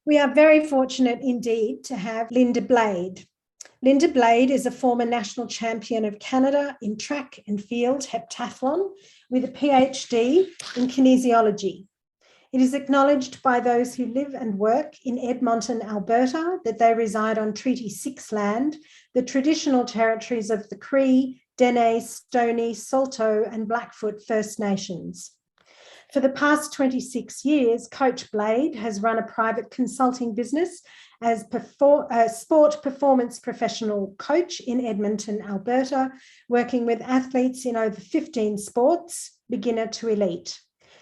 We are very fortunate indeed to have Linda Blade. Linda Blade is a former national champion of Canada in track and field heptathlon with a PhD in kinesiology. It is acknowledged by those who live and work in Edmonton, Alberta, that they reside on Treaty 6 land, the traditional territories of the Cree, Dene, Stoney, Saulteaux and Blackfoot First Nations. For the past 26 years, Coach Blade has run a private consulting business as sport performance professional coach in Edmonton, Alberta, working with athletes in over 15 sports, beginner to elite.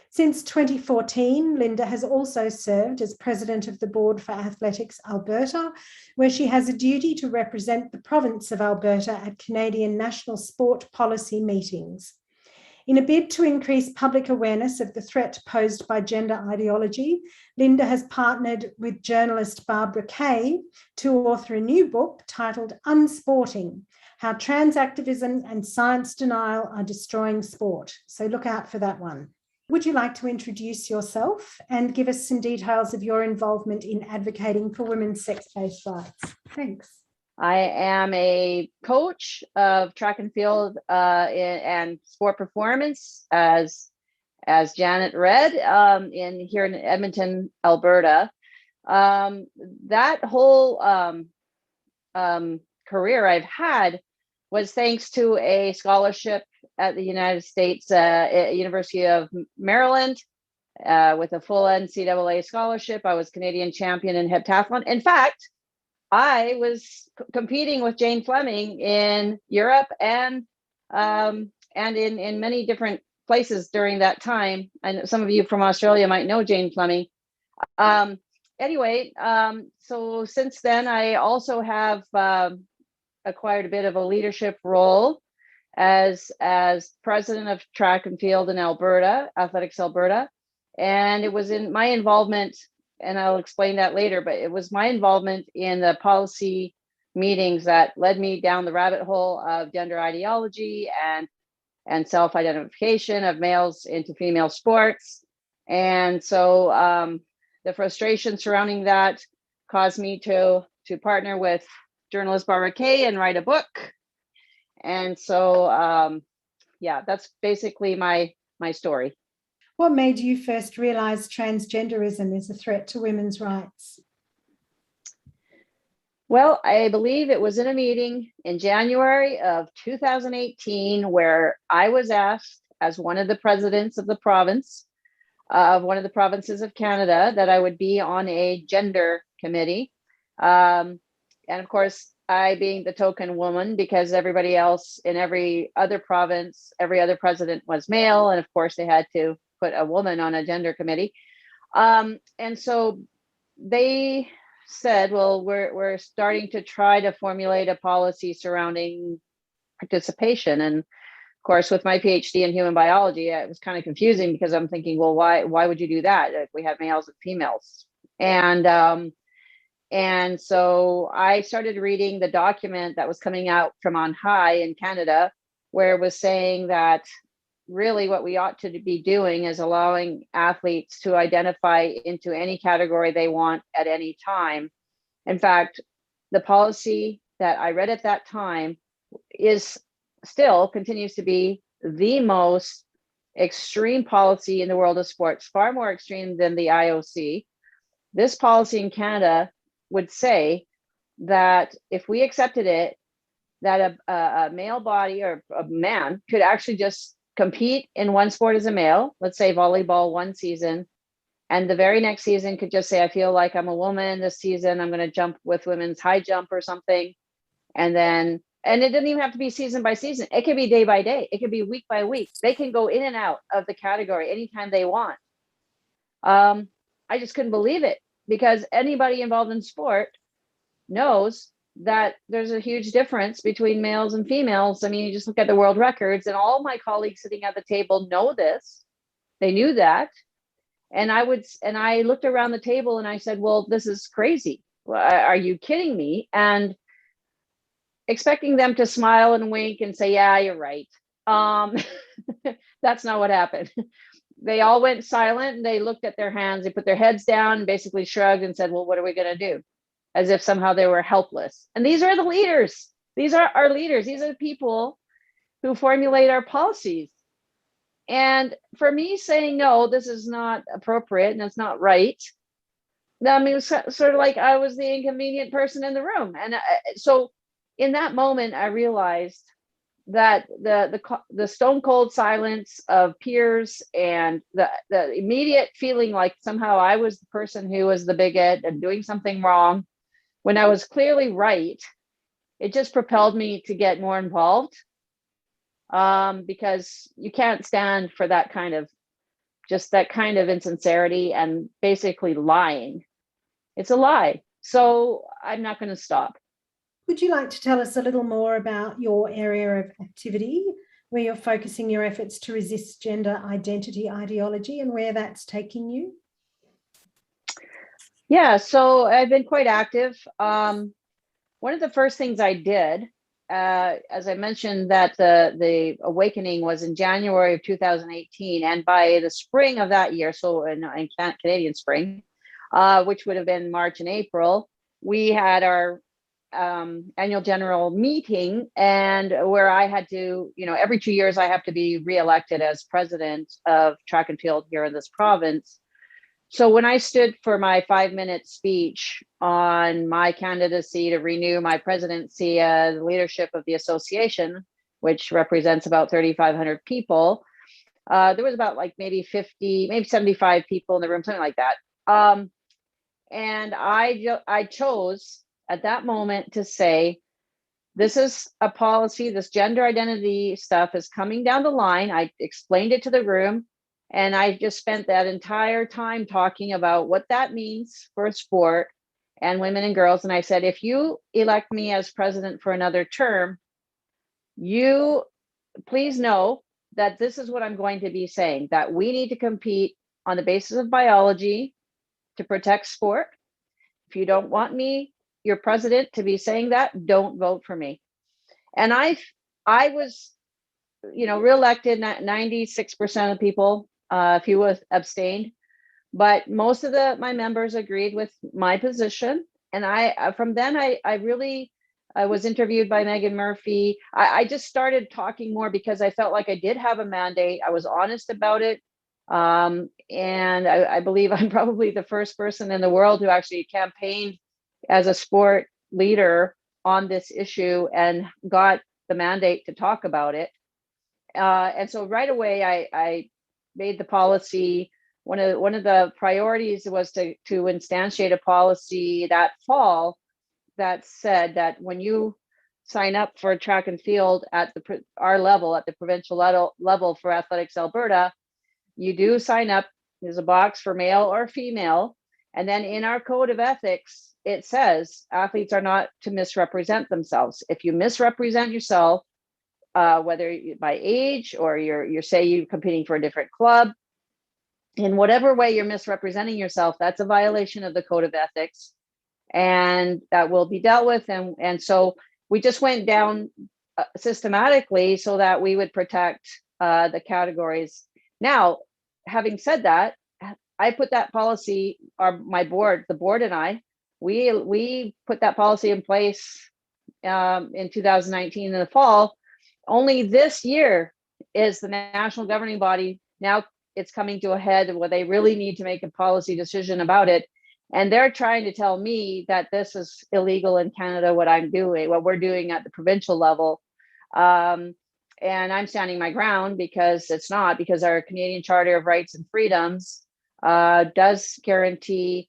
Since 2014, Linda has also served as president of the board for Athletics Alberta, where she has a duty to represent the province of Alberta at Canadian national sport policy meetings. In a bid to increase public awareness of the threat posed by gender ideology, Linda has partnered with journalist Barbara Kay to author a new book titled UNSPORTING: How Trans Activism and Science Denial Are Destroying Sport. So look out for that one. Would you like to introduce yourself and give us some details of your involvement in advocating for women's sex-based rights? Thanks. I am a coach of track and field and sport performance, as Janet read, here in Edmonton, Alberta. That whole career I've had was thanks to a scholarship at the United States University of Maryland with a full NCAA scholarship. I was Canadian champion in heptathlon. In fact, I was competing with Jane Fleming in Europe and in many different places during that time. And some of you from Australia might know Jane Fleming. So since then, I also have acquired a bit of a leadership role as president of track and field in Alberta, Athletics Alberta. And it was in my involvement, and I'll explain that later, but it was my involvement in the policy meetings that led me down the rabbit hole of gender ideology and self-identification of males into female sports. And so the frustration surrounding that caused me to partner with journalist Barbara Kay and write a book. And so, that's basically my story. What made you first realize transgenderism is a threat to women's rights? Well, I believe it was in a meeting in January of 2018 where I was asked, as one of the presidents of the province, of one of the provinces of Canada, that I would be on a gender committee. And of course, I being the token woman, because everybody else in every other province, every other president was male. And of course, they had to put a woman on a gender committee. And so they said, well, we're starting to try to formulate a policy surrounding participation. And of course, with my PhD in human biology, it was kind of confusing because I'm thinking, well, why would you do that? Like, we have males and females. And so I started reading the document that was coming out from on high in Canada, where it was saying that really what we ought to be doing is allowing athletes to identify into any category they want at any time. In fact, the policy that I read at that time continues to be the most extreme policy in the world of sports, far more extreme than the IOC. This policy in Canada would say that if we accepted it, that a male body or a man could actually just compete in one sport as a male, let's say volleyball one season, and the very next season could just say, I feel like I'm a woman this season, I'm going to jump with women's high jump or something. And it doesn't even have to be season by season. It could be day by day. It could be week by week. They can go in and out of the category anytime they want. I just couldn't believe it, because anybody involved in sport knows that there's a huge difference between males and females. I mean, you just look at the world records, and all my colleagues sitting at the table know this. They knew that. And I looked around the table and I said, well, this is crazy. Are you kidding me? And expecting them to smile and wink and say, yeah, you're right. That's not what happened. they all went silent and they looked at their hands, they put their heads down, basically shrugged and said, well, what are we going to do? As if somehow they were helpless. And these are the leaders. These are our leaders. These are the people who formulate our policies. And for me saying, no, this is not appropriate and it's not right, I mean, it was sort of like I was the inconvenient person in the room. And so in that moment, I realized that the stone cold silence of peers and the immediate feeling like somehow I was the person who was the bigot and doing something wrong when I was clearly right, it just propelled me to get more involved, because you can't stand for that kind of insincerity and basically lying. It's a lie. So I'm not going to stop. Would you like to tell us a little more about your area of activity, where you're focusing your efforts to resist gender identity ideology and where that's taking you? Yeah, so I've been quite active. One of the first things I did, as I mentioned, that the awakening was in January of 2018, and by the spring of that year, so in Canadian spring, which would have been March and April, we had our annual general meeting, and where I had to, every 2 years I have to be reelected as president of track and field here in this province. So when I stood for my 5-minute speech on my candidacy to renew my presidency as leadership of the association, which represents about 3,500 people, there was about like maybe 50, maybe 75 people in the room, something like that. And I chose at that moment to say, this is a policy, this gender identity stuff is coming down the line. I explained it to the room, and I just spent that entire time talking about what that means for sport and women and girls. And I said, if you elect me as president for another term, you please know that this is what I'm going to be saying, that we need to compete on the basis of biology to protect sport. If you don't want me, your president, to be saying that, don't vote for me. And I was, reelected. 96% of people, a few abstained, but most of my members agreed with my position. And from then I was interviewed by Megan Murphy. I just started talking more because I felt like I did have a mandate. I was honest about it. And I believe I'm probably the first person in the world who actually campaigned as a sport leader on this issue and got the mandate to talk about it. And so right away, I made the policy. One of the priorities was to instantiate a policy that fall that said that when you sign up for track and field at our level, at the provincial level for Athletics Alberta, you do sign up. There's a box for male or female. And then in our code of ethics, it says athletes are not to misrepresent themselves. If you misrepresent yourself, whether by age or you're competing for a different club, in whatever way you're misrepresenting yourself, that's a violation of the code of ethics, and that will be dealt with. And so we just went down systematically so that we would protect the categories. Now, having said that, I put that policy, the board and I, we put that policy in place in 2019 in the fall. Only this year is the national governing body. Now it's coming to a head where they really need to make a policy decision about it. And they're trying to tell me that this is illegal in Canada, what we're doing at the provincial level. And I'm standing my ground because it's not, because our Canadian Charter of Rights and Freedoms does guarantee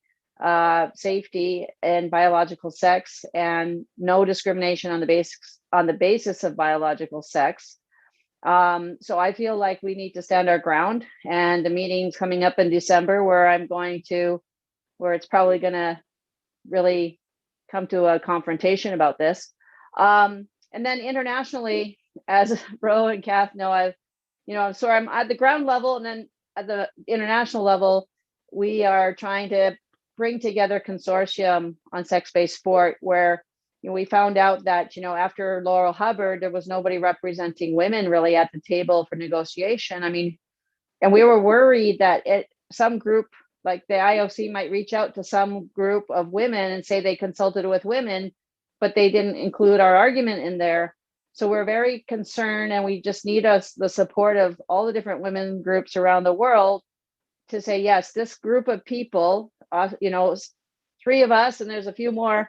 safety and biological sex and no discrimination on the basis of biological sex. So I feel like we need to stand our ground, and the meeting's coming up in December where it's probably going to really come to a confrontation about this. And then internationally, as Ro and Kath know, I'm at the ground level, and then at the international level, we are trying to bring together consortium on sex-based sport, where we found out that after Laurel Hubbard, there was nobody representing women really at the table for negotiation. I mean, And we were worried that some group like the IOC might reach out to some group of women and say they consulted with women, but they didn't include our argument in there. So we're very concerned, and we just need the support of all the different women groups around the world to say, yes, this group of people, 3 of us, and there's a few more,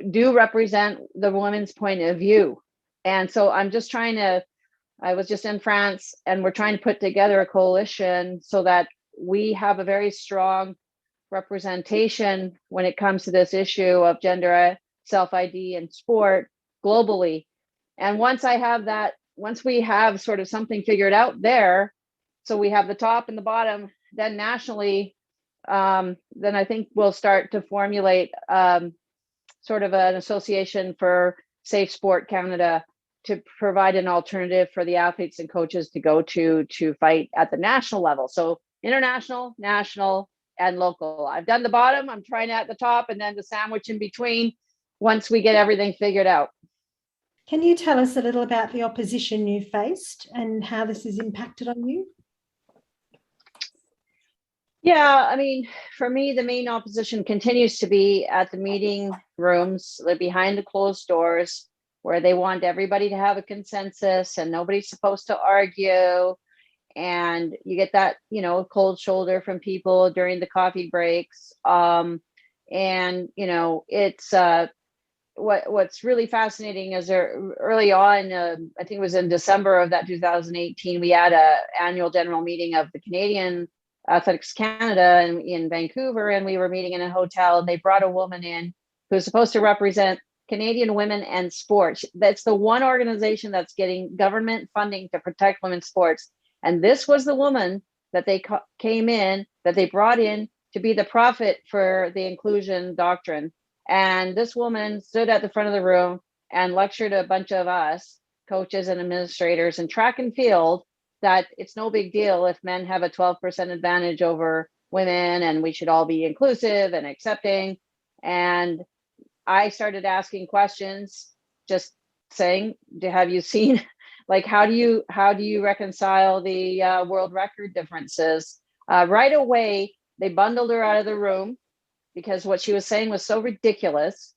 do represent the women's point of view. And so I was just in France, and we're trying to put together a coalition so that we have a very strong representation when it comes to this issue of gender self-ID in sport globally. And once we have sort of something figured out there, so we have the top and the bottom, then nationally, then I think we'll start to formulate sort of an association for Safe Sport Canada to provide an alternative for the athletes and coaches to go to fight at the national level. So international, national, and local. I've done the bottom, I'm trying at the top, and then the sandwich in between once we get everything figured out. Can you tell us a little about the opposition you faced and how this has impacted on you? Yeah, I mean, for me, the main opposition continues to be at the meeting rooms, behind the closed doors, where they want everybody to have a consensus and nobody's supposed to argue. And you get that, cold shoulder from people during the coffee breaks. It's what's really fascinating is early on, I think it was in December of that 2018, we had an annual general meeting of the Canadian Athletics Canada in Vancouver, and we were meeting in a hotel, and they brought a woman in who's supposed to represent Canadian women and sports. That's the one organization that's getting government funding to protect women's sports. And this was the woman that they brought in to be the prophet for the inclusion doctrine. And this woman stood at the front of the room and lectured a bunch of us, coaches and administrators in track and field, that it's no big deal if men have a 12% advantage over women, and we should all be inclusive and accepting. And I started asking questions, just saying, have you seen, how do you reconcile the world record differences? Right away, they bundled her out of the room because what she was saying was so ridiculous.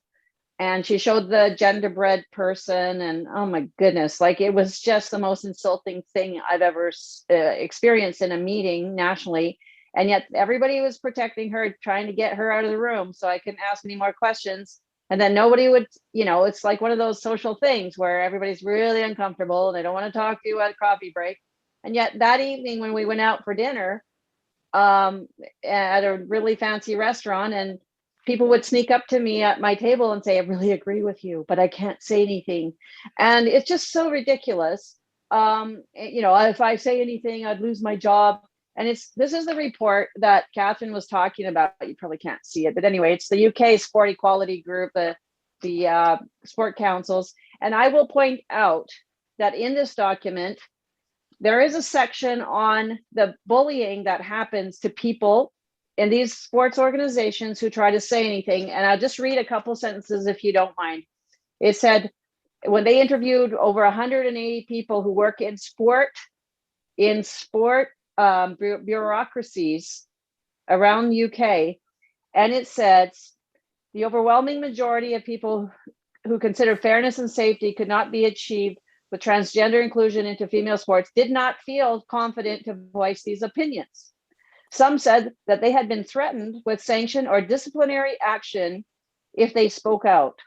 And she showed the genderbread person, and oh my goodness, it was just the most insulting thing I've ever experienced in a meeting nationally. And yet everybody was protecting her, trying to get her out of the room so I couldn't ask any more questions. And then nobody would, it's like one of those social things where everybody's really uncomfortable and they don't want to talk to you at a coffee break. And yet that evening when we went out for dinner at a really fancy restaurant, and people would sneak up to me at my table and say, I really agree with you, but I can't say anything. And it's just so ridiculous. If I say anything, I'd lose my job. And this is the report that Catherine was talking about. You probably can't see it, but anyway, it's the UK Sport Equality Group, the sport councils. And I will point out that in this document, there is a section on the bullying that happens to people in these sports organizations who try to say anything. And I'll just read a couple sentences if you don't mind. It said, when they interviewed over 180 people who work in sport bureaucracies around the UK, and it says the overwhelming majority of people who consider fairness and safety could not be achieved with transgender inclusion into female sports did not feel confident to voice these opinions. Some said that they had been threatened with sanction or disciplinary action if they spoke out.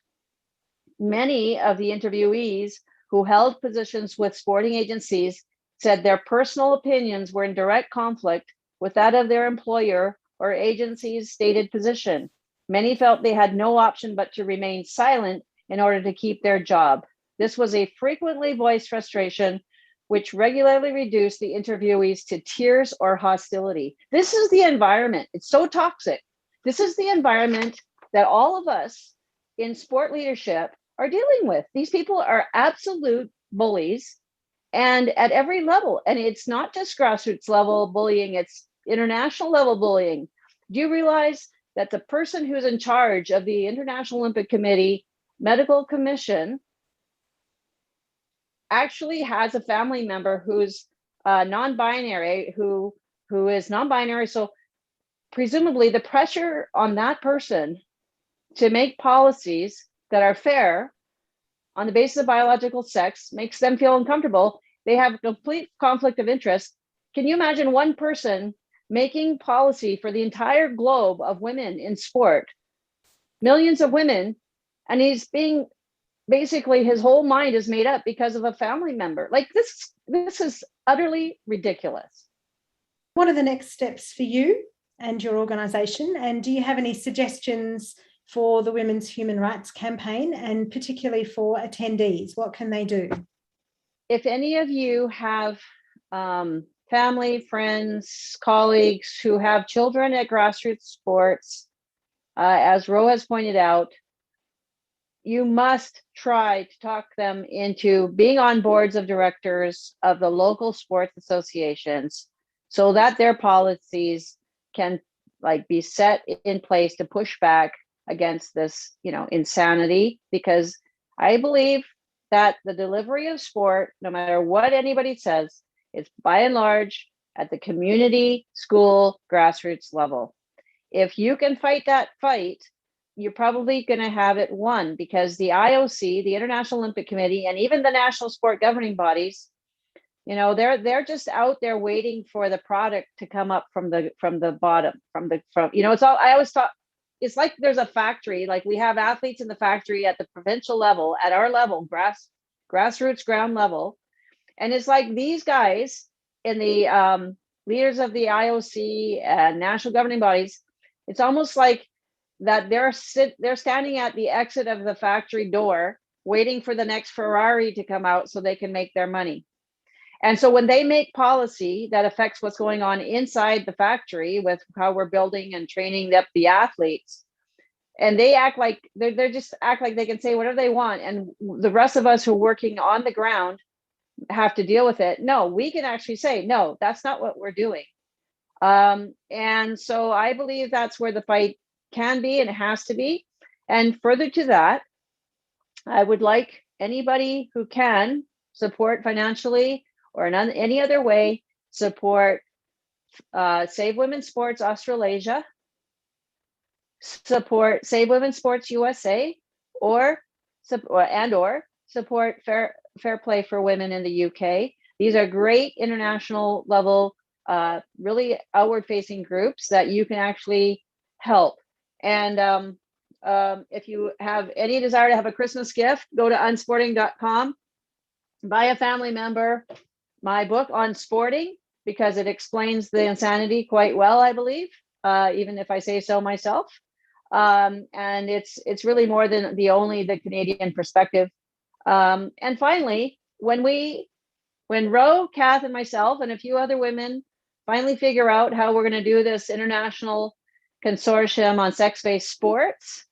Many of the interviewees who held positions with sporting agencies said their personal opinions were in direct conflict with that of their employer or agency's stated position. Many felt they had no option but to remain silent in order to keep their job. This was a frequently voiced frustration, which regularly reduced the interviewees to tears or hostility. This is the environment. It's so toxic. This is the environment that all of us in sport leadership are dealing with. These people are absolute bullies, and at every level. And it's not just grassroots level bullying, it's international level bullying. Do you realize that the person who's in charge of the International Olympic Committee Medical Commission actually has a family member who's non-binary, who who is non-binary. So presumably the pressure on that person to make policies that are fair on the basis of biological sex makes them feel uncomfortable. They have complete conflict of interest. Can you imagine one person making policy for the entire globe of women in sport, millions of women, and he's being basically, his whole mind is made up because of a family member? Like this is utterly ridiculous. What are the next steps for you and your organisation? And do you have any suggestions for the Women's Human Rights Campaign, and particularly for attendees? What can they do? If any of you have family, friends, colleagues who have children at grassroots sports, as Ro has pointed out, you must try to talk them into being on boards of directors of the local sports associations so that their policies can be set in place to push back against this, insanity. Because I believe that the delivery of sport, no matter what anybody says, is by and large at the community, school, grassroots level. If you can fight that fight, you're probably going to have it won, because the IOC, the International Olympic Committee, and even the national sport governing bodies, they're just out there waiting for the product to come up from the bottom, it's all, I always thought, it's like there's a factory, like we have athletes in the factory at the provincial level, at our level, grassroots ground level. And it's like these guys in the leaders of the IOC and national governing bodies, it's almost like that they're standing at the exit of the factory door waiting for the next Ferrari to come out so they can make their money. And so when they make policy that affects what's going on inside the factory with how we're building and training up the athletes, and they act like they just act like they can say whatever they want, and the rest of us who are working on the ground have to deal with it. No, we can actually say, no, that's not what we're doing. And so I believe that's where the fight can be, and it has to be. And further to that, I would like anybody who can support financially or in any other way, support Save Women's Sports Australasia, support Save Women's Sports USA, or support Fair Play for Women in the UK. These are great international level, really outward facing groups that you can actually help. And if you have any desire to have a Christmas gift, go to unsporting.com, buy a family member my book on sporting, because it explains the insanity quite well, I believe, even if I say so myself. And it's really more than the Canadian perspective. And finally, when Ro, Kath, and myself and a few other women finally figure out how we're going to do this international consortium on sex-based sports,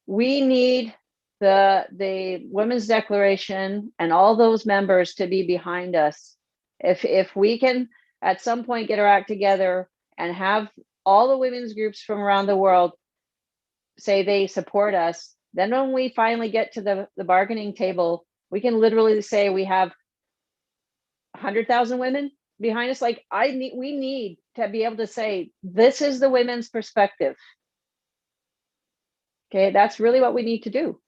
we need the Women's Declaration and all those members to be behind us. If we can at some point get our act together and have all the women's groups from around the world say they support us, then when we finally get to the bargaining table, we can literally say we have 100,000 women behind us. Like we need to be able to say, this is the women's perspective. Okay, that's really what we need to do.